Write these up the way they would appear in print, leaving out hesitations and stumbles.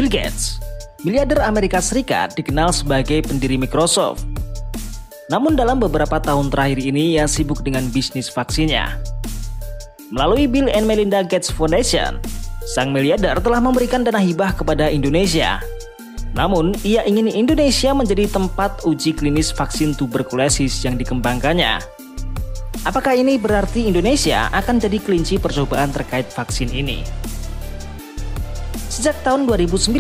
Bill Gates, miliarder Amerika Serikat, dikenal sebagai pendiri Microsoft. Namun dalam beberapa tahun terakhir ini ia sibuk dengan bisnis vaksinnya. Melalui Bill and Melinda Gates Foundation, sang miliarder telah memberikan dana hibah kepada Indonesia. Namun, ia ingin Indonesia menjadi tempat uji klinis vaksin tuberkulosis yang dikembangkannya. Apakah ini berarti Indonesia akan jadi kelinci percobaan terkait vaksin ini? Sejak tahun 2009,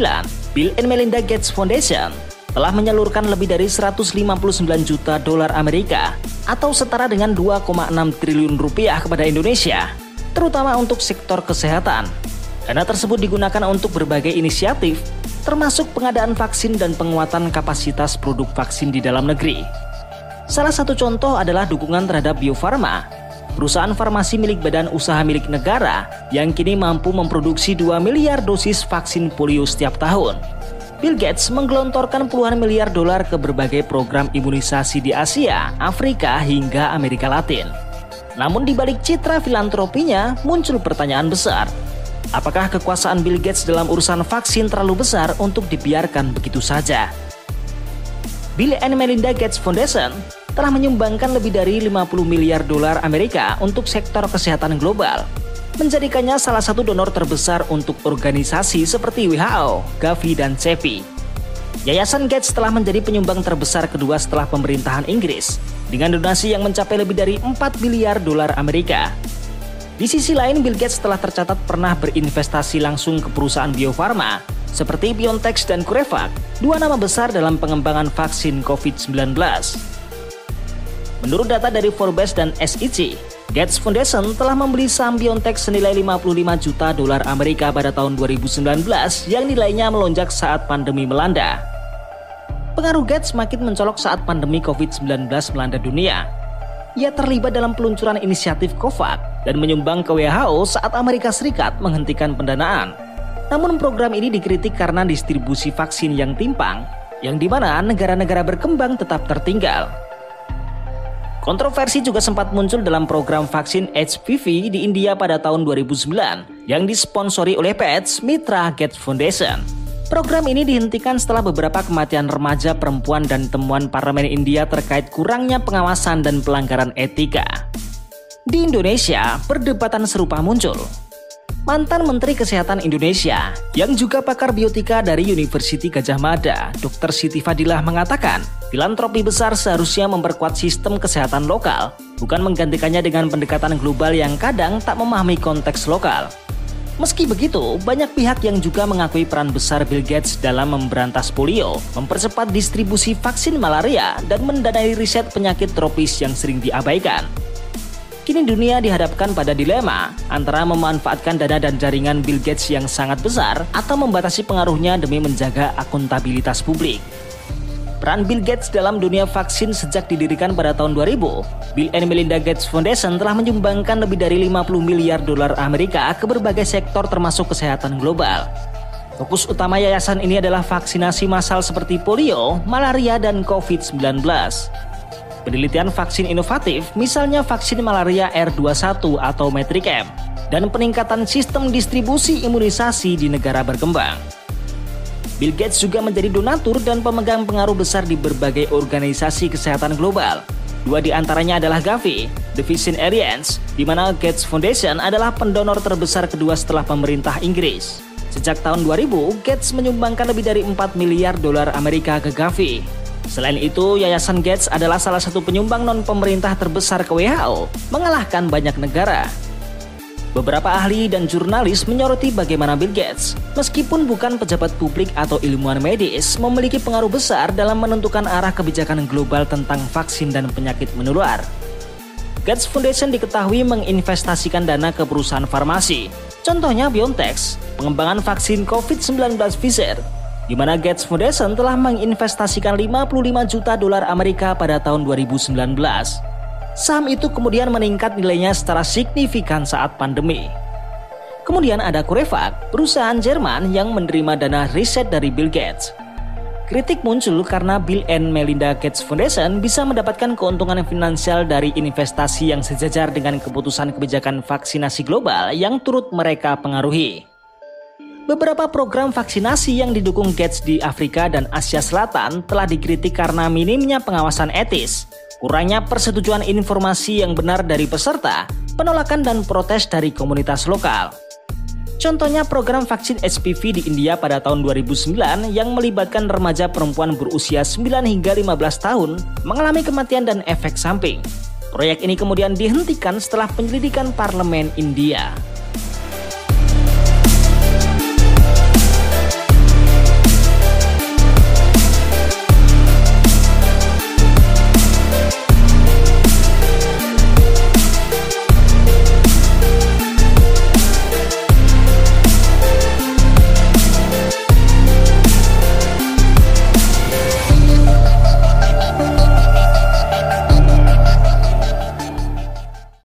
Bill and Melinda Gates Foundation telah menyalurkan lebih dari 159 juta dolar Amerika atau setara dengan 2,6 triliun rupiah kepada Indonesia, terutama untuk sektor kesehatan. Dana tersebut digunakan untuk berbagai inisiatif, termasuk pengadaan vaksin dan penguatan kapasitas produk vaksin di dalam negeri. Salah satu contoh adalah dukungan terhadap Bio Farma, perusahaan farmasi milik badan usaha milik negara yang kini mampu memproduksi 2 miliar dosis vaksin polio setiap tahun. Bill Gates menggelontorkan puluhan miliar dolar ke berbagai program imunisasi di Asia, Afrika, hingga Amerika Latin. Namun di balik citra filantropinya muncul pertanyaan besar. Apakah kekuasaan Bill Gates dalam urusan vaksin terlalu besar untuk dibiarkan begitu saja? Bill and Melinda Gates Foundation telah menyumbangkan lebih dari 50 miliar dolar Amerika untuk sektor kesehatan global, menjadikannya salah satu donor terbesar untuk organisasi seperti WHO, Gavi, dan CEPI. Yayasan Gates telah menjadi penyumbang terbesar kedua setelah pemerintahan Inggris, dengan donasi yang mencapai lebih dari 4 miliar dolar Amerika. Di sisi lain, Bill Gates telah tercatat pernah berinvestasi langsung ke perusahaan Bio Farma, seperti BioNTech dan CureVac, dua nama besar dalam pengembangan vaksin COVID-19. Menurut data dari Forbes dan SEC, Gates Foundation telah membeli saham BioNTech senilai 55 juta dolar Amerika pada tahun 2019 yang nilainya melonjak saat pandemi melanda. Pengaruh Gates makin mencolok saat pandemi COVID-19 melanda dunia. Ia terlibat dalam peluncuran inisiatif COVAX dan menyumbang ke WHO saat Amerika Serikat menghentikan pendanaan. Namun program ini dikritik karena distribusi vaksin yang timpang, yang dimana negara-negara berkembang tetap tertinggal. Kontroversi juga sempat muncul dalam program vaksin HPV di India pada tahun 2009 yang disponsori oleh PETS Mitra Gates Foundation. Program ini dihentikan setelah beberapa kematian remaja perempuan dan temuan parlemen India terkait kurangnya pengawasan dan pelanggaran etika. Di Indonesia, perdebatan serupa muncul. Mantan Menteri Kesehatan Indonesia yang juga pakar biotika dari Universiti Gadjah Mada, Dr. Siti Fadilah mengatakan, filantropi besar seharusnya memperkuat sistem kesehatan lokal, bukan menggantikannya dengan pendekatan global yang kadang tak memahami konteks lokal. Meski begitu, banyak pihak yang juga mengakui peran besar Bill Gates dalam memberantas polio, mempercepat distribusi vaksin malaria, dan mendanai riset penyakit tropis yang sering diabaikan. Kini dunia dihadapkan pada dilema antara memanfaatkan dana dan jaringan Bill Gates yang sangat besar atau membatasi pengaruhnya demi menjaga akuntabilitas publik. Peran Bill Gates dalam dunia vaksin sejak didirikan pada tahun 2000, Bill and Melinda Gates Foundation telah menyumbangkan lebih dari 50 miliar dolar Amerika ke berbagai sektor termasuk kesehatan global. Fokus utama yayasan ini adalah vaksinasi massal seperti polio, malaria, dan COVID-19. Penelitian vaksin inovatif, misalnya vaksin malaria R21 atau Metricam, dan peningkatan sistem distribusi imunisasi di negara berkembang. Bill Gates juga menjadi donatur dan pemegang pengaruh besar di berbagai organisasi kesehatan global. Dua di antaranya adalah Gavi, The Vision Alliance, di mana Gates Foundation adalah pendonor terbesar kedua setelah pemerintah Inggris. Sejak tahun 2000, Gates menyumbangkan lebih dari 4 miliar dolar Amerika ke Gavi. Selain itu, Yayasan Gates adalah salah satu penyumbang non-pemerintah terbesar ke WHO, mengalahkan banyak negara. Beberapa ahli dan jurnalis menyoroti bagaimana Bill Gates, meskipun bukan pejabat publik atau ilmuwan medis, memiliki pengaruh besar dalam menentukan arah kebijakan global tentang vaksin dan penyakit menular. Gates Foundation diketahui menginvestasikan dana ke perusahaan farmasi, contohnya BioNTech, pengembangan vaksin COVID-19 Pfizer, di mana Gates Foundation telah menginvestasikan 55 juta dolar Amerika pada tahun 2019. Saham itu kemudian meningkat nilainya secara signifikan saat pandemi. Kemudian ada CureVac, perusahaan Jerman yang menerima dana riset dari Bill Gates. Kritik muncul karena Bill and Melinda Gates Foundation bisa mendapatkan keuntungan finansial dari investasi yang sejajar dengan keputusan kebijakan vaksinasi global yang turut mereka pengaruhi. Beberapa program vaksinasi yang didukung Gates di Afrika dan Asia Selatan telah dikritik karena minimnya pengawasan etis, kurangnya persetujuan informasi yang benar dari peserta, penolakan dan protes dari komunitas lokal. Contohnya program vaksin HPV di India pada tahun 2009 yang melibatkan remaja perempuan berusia 9 hingga 15 tahun mengalami kematian dan efek samping. Proyek ini kemudian dihentikan setelah penyelidikan parlemen India.